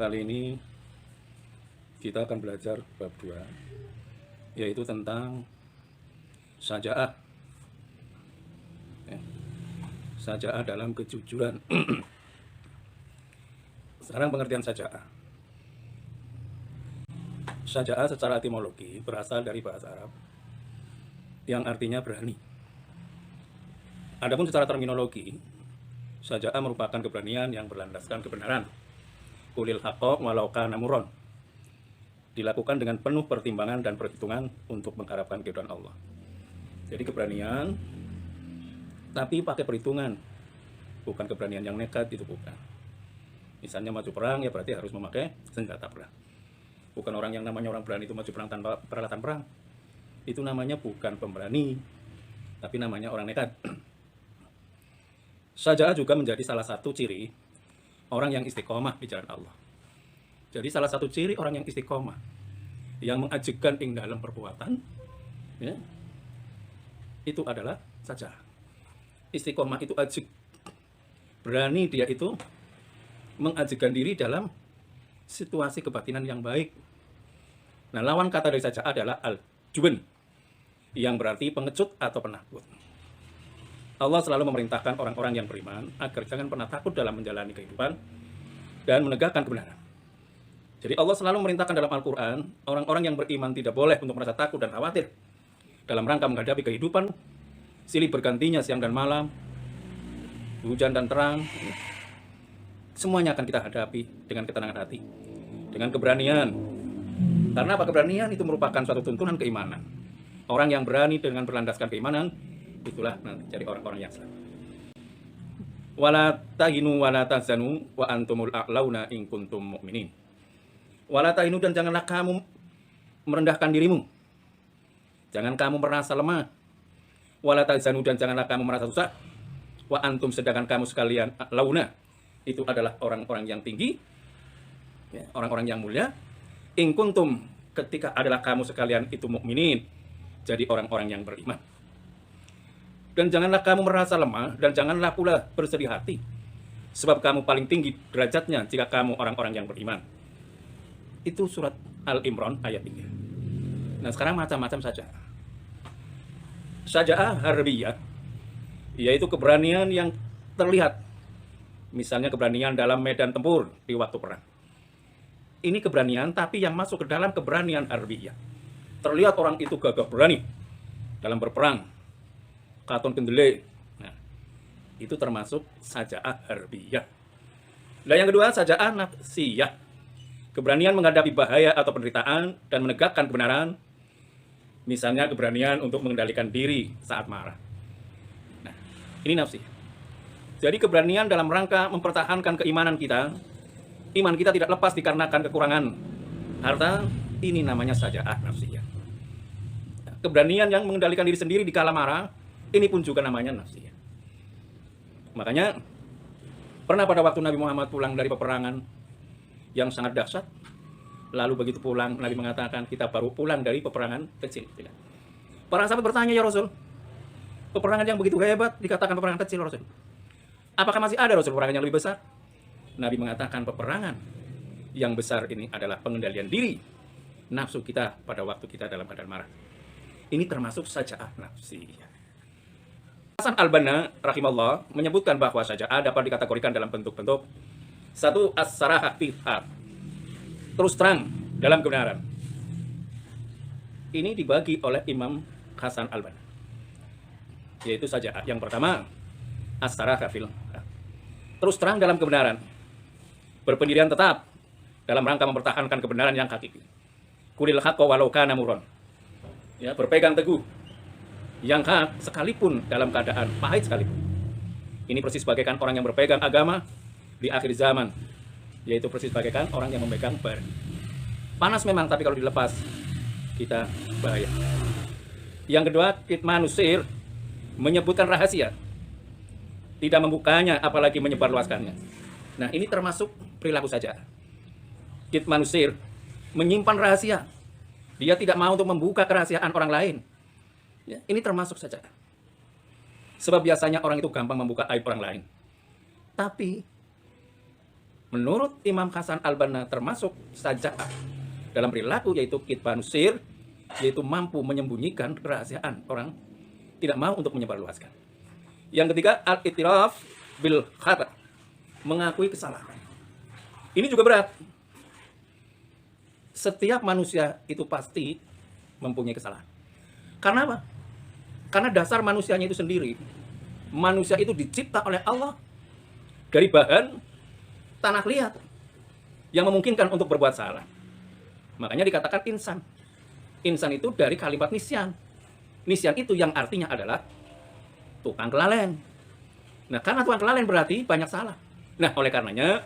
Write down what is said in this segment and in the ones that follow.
Kali ini kita akan belajar bab 2, yaitu tentang syaja'ah. Syaja'ah dalam kejujuran. Sekarang pengertian syaja'ah. Syaja'ah secara etimologi berasal dari bahasa Arab yang artinya berani. Adapun secara terminologi, syaja'ah merupakan keberanian yang berlandaskan kebenaran. Qulil haqqo walau kana murran. Dilakukan dengan penuh pertimbangan dan perhitungan untuk mengharapkan keridhaan Allah. Jadi keberanian tapi pakai perhitungan. Bukan keberanian yang nekat, itu bukan. Misalnya maju perang, ya berarti harus memakai senjata perang. Bukan orang yang namanya orang berani itu maju perang tanpa peralatan perang. Itu namanya bukan pemberani, tapi namanya orang nekat. Syaja'ah juga menjadi salah satu ciri orang yang istiqomah di jalan Allah. Jadi salah satu ciri orang yang istiqomah, yang mengajukan ing dalam perbuatan, ya, itu adalah syaja'ah. Istiqomah itu ajuk, berani dia itu mengajukan diri dalam situasi kebatinan yang baik. Nah, lawan kata dari syaja'ah adalah al-jubn, yang berarti pengecut atau penakut. Allah selalu memerintahkan orang-orang yang beriman agar jangan pernah takut dalam menjalani kehidupan dan menegakkan kebenaran. Jadi Allah selalu memerintahkan dalam Al-Quran, orang-orang yang beriman tidak boleh untuk merasa takut dan khawatir dalam rangka menghadapi kehidupan, silih bergantinya siang dan malam, hujan dan terang. Semuanya akan kita hadapi dengan ketenangan hati, dengan keberanian. Karena apa? Keberanian itu merupakan suatu tuntunan keimanan. Orang yang berani dengan berlandaskan keimanan, itulah nanti jadi orang-orang yang selamat. Wala tahinu wala tahzanu wa antumul a'launa in kuntum mu'minin. Wala tahinu, dan janganlah kamu merendahkan dirimu. Jangan kamu merasa lemah. Wala tahzanu, dan janganlah kamu merasa susah. Wa antum, sedangkan kamu sekalian a'launa, itu adalah orang-orang yang tinggi, ya, orang-orang yang mulia. In kuntum, ketika adalah kamu sekalian itu mukminin, jadi orang-orang yang beriman. Dan janganlah kamu merasa lemah, dan janganlah pula bersedih hati, sebab kamu paling tinggi derajatnya jika kamu orang-orang yang beriman. Itu surat Al-Imran ayat 3. Nah, sekarang macam-macam saja. Syaja'ah harbiyah, yaitu keberanian yang terlihat. Misalnya keberanian dalam medan tempur di waktu perang. Ini keberanian, tapi yang masuk ke dalam keberanian harbiyah. Terlihat orang itu gagah berani dalam berperang. Katon kendele. Nah, itu termasuk syaja'ah harbiyah. Dan yang kedua, syaja'ah nafsiyah. Keberanian menghadapi bahaya atau penderitaan dan menegakkan kebenaran. Misalnya keberanian untuk mengendalikan diri saat marah. Nah, ini nafsi. Jadi keberanian dalam rangka mempertahankan keimanan kita. Iman kita tidak lepas dikarenakan kekurangan harta. Ini namanya syaja'ah nafsiyah. Nah, keberanian yang mengendalikan diri sendiri di kala marah, ini pun juga namanya nafsiyah. Makanya pernah pada waktu Nabi Muhammad pulang dari peperangan yang sangat dahsyat, lalu begitu pulang Nabi mengatakan, kita baru pulang dari peperangan kecil. Para sahabat bertanya, ya Rasul, peperangan yang begitu hebat dikatakan peperangan kecil, Rasul. Apakah masih ada, Rasul, peperangan yang lebih besar? Nabi mengatakan peperangan yang besar ini adalah pengendalian diri nafsu kita pada waktu kita dalam keadaan marah. Ini termasuk syaja'ah nafsiyah. Hasan al-Banna rahimahullah menyebutkan bahwa syaja'ah dapat dikategorikan dalam bentuk-bentuk. Satu, as-sarahah fil haq, terus terang dalam kebenaran. Ini dibagi oleh Imam Hasan al-Banna, yaitu syaja'ah. Yang pertama, as-sarahah fil haq, terus terang dalam kebenaran, berpendirian tetap dalam rangka mempertahankan kebenaran yang hakiki. Qulil haqqo walau kana murran, ya, berpegang teguh yang hak sekalipun dalam keadaan pahit sekalipun. Ini persis bagaikan orang yang berpegang agama di akhir zaman, yaitu persis bagaikan orang yang memegang bara. Panas memang, tapi kalau dilepas kita bahaya. Yang kedua, kitmanus sir, menyebutkan rahasia, tidak membukanya apalagi menyebarluaskannya. Nah, ini termasuk perilaku saja. Kitmanus sir, menyimpan rahasia. Dia tidak mau untuk membuka kerahasiaan orang lain. Ya, ini termasuk saja. Sebab biasanya orang itu gampang membuka aib orang lain. Tapi menurut Imam Hasan al-Banna termasuk saja'ah dalam perilaku, yaitu kitmanus sir, yaitu mampu menyembunyikan kerahasiaan orang, tidak mau untuk menyebarluaskan. Yang ketiga, al-i'tiraf bil khata, mengakui kesalahan. Ini juga berat. Setiap manusia itu pasti mempunyai kesalahan. Karena apa? Karena dasar manusianya itu sendiri. Manusia itu dicipta oleh Allah dari bahan tanah liat yang memungkinkan untuk berbuat salah. Makanya dikatakan insan. Insan itu dari kalimat nisyan. Nisyan itu yang artinya adalah tukang kelalaian. Nah, karena tukang kelalaian berarti banyak salah. Nah, oleh karenanya,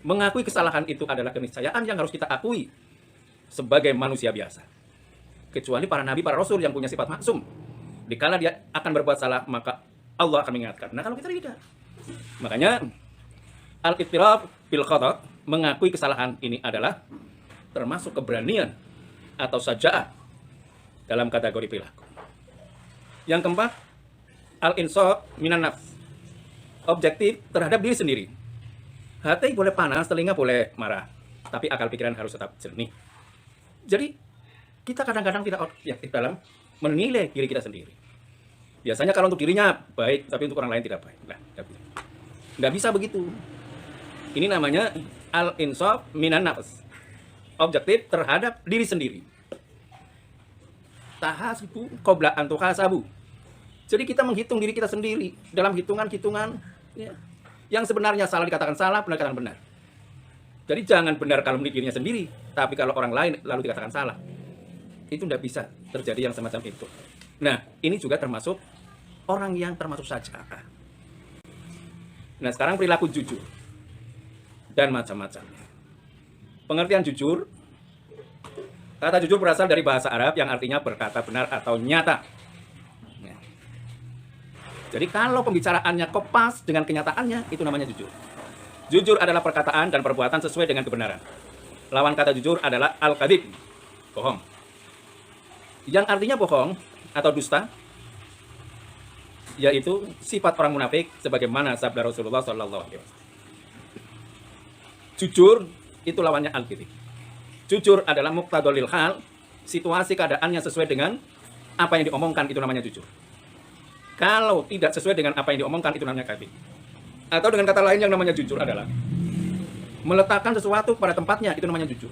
mengakui kesalahan itu adalah keniscayaan yang harus kita akui sebagai manusia biasa. Kecuali para nabi, para rasul yang punya sifat maksum. Dikala dia akan berbuat salah, maka Allah akan mengingatkan. Nah, kalau kita tidak. Makanya, al-i'tiraf bil khata', mengakui kesalahan ini adalah termasuk keberanian atau saja'ah dalam kategori perilaku. Yang keempat, al-insaf minan nafs, objektif terhadap diri sendiri. Hati boleh panas, telinga boleh marah, tapi akal pikiran harus tetap jernih. Jadi, kita kadang-kadang tidak objektif dalam menilai diri kita sendiri. Biasanya kalau untuk dirinya baik, tapi untuk orang lain tidak baik. Nah, nggak bisa begitu. Ini namanya al-insaf minan nafs, objektif terhadap diri sendiri. Tahasibu qabla an tuhasabu. Jadi kita menghitung diri kita sendiri dalam hitungan-hitungan ya, yang sebenarnya salah dikatakan salah, benar dikatakan benar. Jadi jangan benar kalau menurut dirinya sendiri, tapi kalau orang lain lalu dikatakan salah. Itu tidak bisa terjadi yang semacam itu. Nah, ini juga termasuk orang yang termasuk saja'ah. Nah, sekarang perilaku jujur dan macam-macamnya. Pengertian jujur, kata jujur berasal dari bahasa Arab yang artinya berkata benar atau nyata. Jadi kalau pembicaraannya kopas dengan kenyataannya, itu namanya jujur. Jujur adalah perkataan dan perbuatan sesuai dengan kebenaran. Lawan kata jujur adalah al-kadhib, bohong. Yang artinya bohong atau dusta, yaitu sifat orang munafik sebagaimana sabda Rasulullah SAW. Jujur itu lawannya al-kadhib. Jujur adalah muqtadolil hal, situasi keadaannya sesuai dengan apa yang diomongkan, itu namanya jujur. Kalau tidak sesuai dengan apa yang diomongkan, itu namanya kadhib. Atau dengan kata lain yang namanya jujur adalah meletakkan sesuatu pada tempatnya, itu namanya jujur.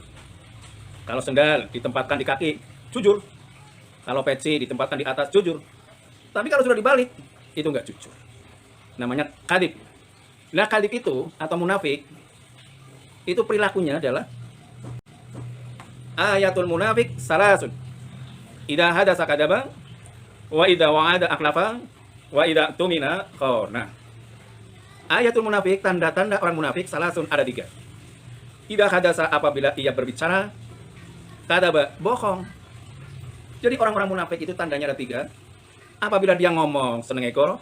Kalau sendal ditempatkan di kaki, jujur. Kalau peci ditempatkan di atas, jujur. Tapi kalau sudah dibalik, itu enggak jujur. Namanya kadhib. Nah, kadhib itu atau munafik, itu perilakunya adalah ayatul munafik salasun. Idza hadasa kadaba, wa idza wa'ada akhlafa, wa idza tumina khana. Ayatul munafik, tanda-tanda orang munafik salasun ada 3. Idza hadasa, apabila ia berbicara, kadaba, bohong. Jadi orang-orang munafik itu tandanya ada 3. Apabila dia ngomong seneng ekor,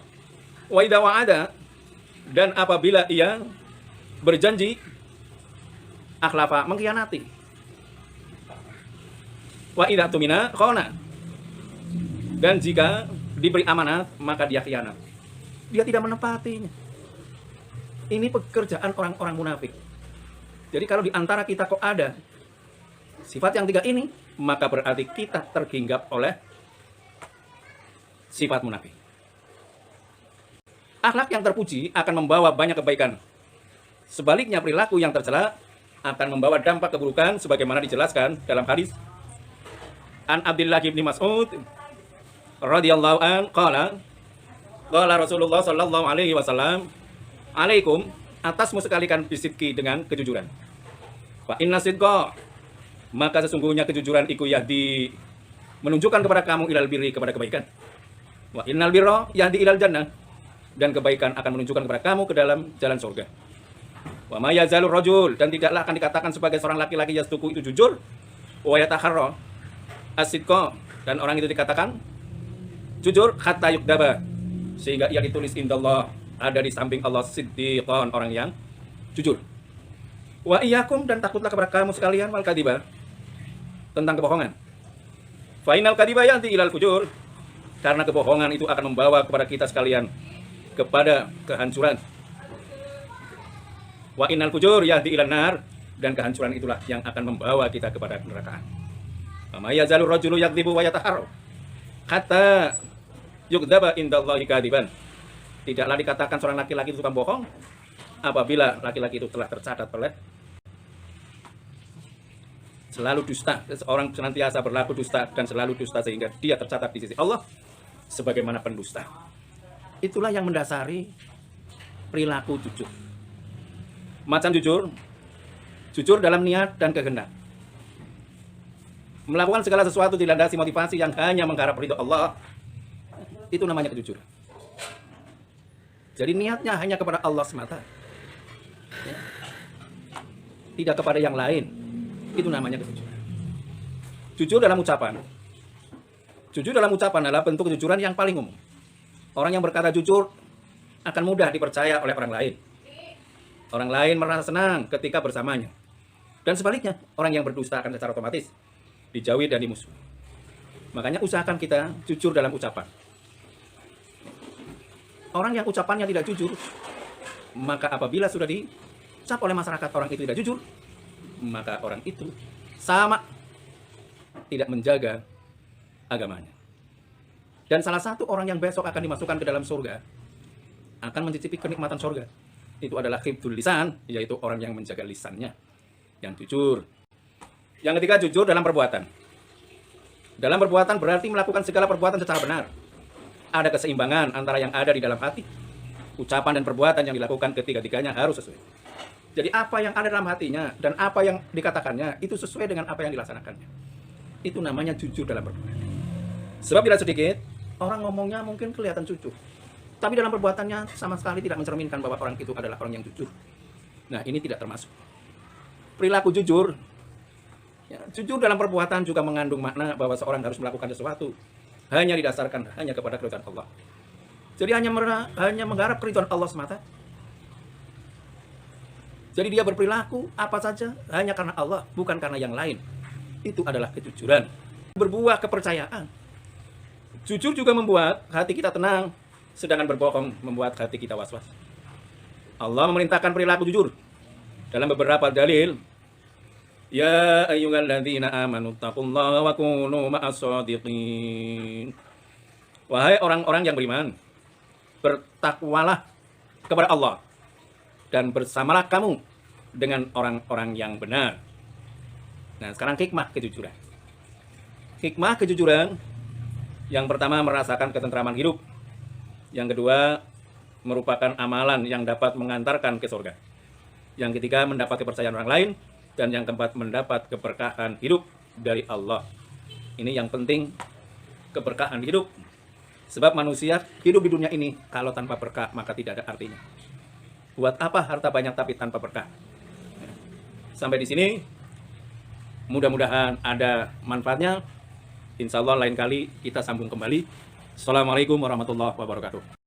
wa idza wa'ada, dan apabila ia berjanji, akhlafa, mengkhianati. Wa idza tumina khana, dan jika diberi amanat, maka dia khianat. Dia tidak menepatinya. Ini pekerjaan orang-orang munafik. Jadi kalau di antara kita kok ada sifat yang 3 ini, maka berarti kita terhinggap oleh sifat munafik. Akhlak yang terpuji akan membawa banyak kebaikan. Sebaliknya, perilaku yang tercela akan membawa dampak keburukan sebagaimana dijelaskan dalam hadis An Abdullah bin Mas'ud radhiyallahu an qala Rasulullah sallallahu alaihi wasallam, alaikum, atasmu sekalikan bisidqi, dengan kejujuran. Fa inna sidqa, maka sesungguhnya kejujuran iku yahdi, menunjukkan kepada kamu ilal birri, kepada kebaikan. Wa innal birra yahdi ilal jannah, dan kebaikan akan menunjukkan kepada kamu ke dalam jalan surga. Wa ma yazalur rajul, dan tidaklah akan dikatakan sebagai seorang laki-laki yasduqu, itu jujur, wa yataharra as-sidqa, dan orang itu dikatakan jujur, hatta yukdaba, sehingga ia ditulis indallah, ada di samping Allah, siddiqan, orang yang jujur. Wa iyyakum, dan takutlah kepada kamu sekalian, wal kadhiba, tentang kebohongan. Fa innal kadhiba yahdi ilal fujur, karena kebohongan itu akan membawa kepada kita sekalian kepada kehancuran. Wa innal fujur yahdi ilan nar, dan kehancuran itulah yang akan membawa kita kepada neraka. Wa may yazalur rajulu yakdzibu wa yataharra hatta yukdzaba indallahi kadiban. Tidaklah dikatakan seorang laki-laki itu tukang bohong apabila laki-laki itu telah tercatat oleh selalu dusta. Seorang senantiasa berlaku dusta dan selalu dusta sehingga dia tercatat di sisi Allah sebagaimana pendusta. Itulah yang mendasari perilaku jujur. Macam jujur dalam niat dan kehendak. Melakukan segala sesuatu dilandasi motivasi yang hanya mengharap ridho Allah, itu namanya kejujuran. Jadi niatnya hanya kepada Allah semata, ya. Tidak kepada yang lain. Itu namanya kejujuran. Jujur dalam ucapan. Jujur dalam ucapan adalah bentuk kejujuran yang paling umum. Orang yang berkata jujur akan mudah dipercaya oleh orang lain. Orang lain merasa senang ketika bersamanya. Dan sebaliknya, orang yang berdusta akan secara otomatis dijauhi dan dimusuhi. Makanya usahakan kita jujur dalam ucapan. Orang yang ucapannya tidak jujur, maka apabila sudah dicap oleh masyarakat orang itu tidak jujur, maka orang itu sama tidak menjaga agamanya. Dan salah satu orang yang besok akan dimasukkan ke dalam surga, akan mencicipi kenikmatan surga, itu adalah hifdzul lisan, yaitu orang yang menjaga lisannya, yang jujur. Yang ketiga, jujur dalam perbuatan. Dalam perbuatan berarti melakukan segala perbuatan secara benar. Ada keseimbangan antara yang ada di dalam hati, ucapan dan perbuatan yang dilakukan ketiga-tiganya harus sesuai. Jadi apa yang ada dalam hatinya dan apa yang dikatakannya itu sesuai dengan apa yang dilaksanakannya. Itu namanya jujur dalam perbuatan. Sebab tidak sedikit orang ngomongnya mungkin kelihatan jujur, tapi dalam perbuatannya sama sekali tidak mencerminkan bahwa orang itu adalah orang yang jujur. Nah, ini tidak termasuk perilaku jujur. Ya, jujur dalam perbuatan juga mengandung makna bahwa seorang harus melakukan sesuatu hanya didasarkan hanya kepada keridhaan Allah. Jadi hanya mengharap keridhaan Allah semata. Jadi dia berperilaku apa saja hanya karena Allah, bukan karena yang lain. Itu adalah kejujuran. Berbuah kepercayaan. Jujur juga membuat hati kita tenang, sedangkan berbohong membuat hati kita was-was. Allah memerintahkan perilaku jujur dalam beberapa dalil. Ya ayyuhalladzina amanu taqullaha wa kunu ma'as-shadiqin. Wahai orang-orang yang beriman, bertakwalah kepada Allah dan bersamalah kamu dengan orang-orang yang benar. Nah, sekarang hikmah kejujuran. Hikmah kejujuran yang pertama merasakan ketentraman hidup. Yang kedua merupakan amalan yang dapat mengantarkan ke surga. Yang ketiga mendapat kepercayaan orang lain. Dan yang keempat mendapat keberkahan hidup dari Allah. Ini yang penting, keberkahan hidup. Sebab manusia hidup di dunia ini kalau tanpa berkah maka tidak ada artinya. Buat apa harta banyak tapi tanpa berkah? Sampai di sini, mudah-mudahan ada manfaatnya. Insya Allah lain kali kita sambung kembali. Assalamualaikum warahmatullahi wabarakatuh.